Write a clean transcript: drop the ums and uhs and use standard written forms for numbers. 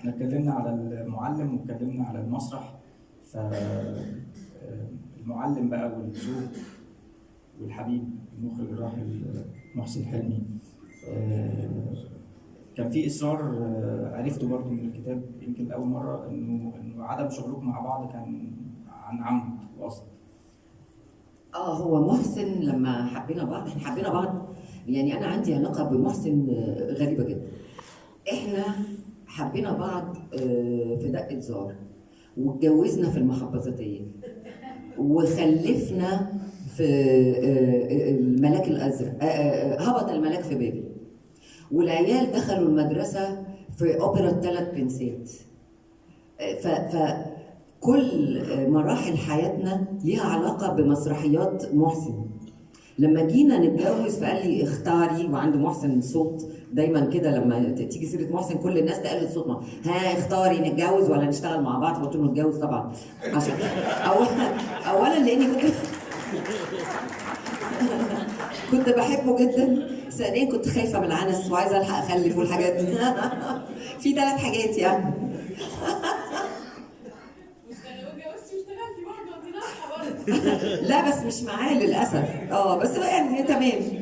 احنا اتكلمنا على المعلم واتكلمنا على المسرح. فالمعلم بقى والزوج والحبيب المخرج الراحل محسن حلمي، كان في اصرار، عرفته برضو من الكتاب يمكن لاول مره، انه عدم شغلكم مع بعض كان عن عمد وقصد. هو محسن لما حبينا بعض، احنا حبينا بعض، يعني انا عندي علاقه بمحسن غريبه جدا. احنا حبينا بعض في دقه زار، واتجوزنا في المحافظتيه، وخلفنا في الملاك الازرق، هبط الملاك في بابل، والعيال دخلوا المدرسه في اوبرا الثلاث بنسات. فكل مراحل حياتنا ليها علاقه بمسرحيات محسن. لما جينا نتجوز فقال لي اختاري، وعنده محسن صوت دايما كده، لما تيجي سيره محسن كل الناس تقلد صوتنا، ها اختاري نتجوز ولا نشتغل مع بعض؟ فقلت له نتجوز طبعا، عشان اولا لاني كنت بحبه جدا، ثانيا كنت خايفه من العنس وعايزه الحق اخلف والحاجات دي. في 3 حاجات يعني. لا بس مش معاه للاسف، بس يعني تمام.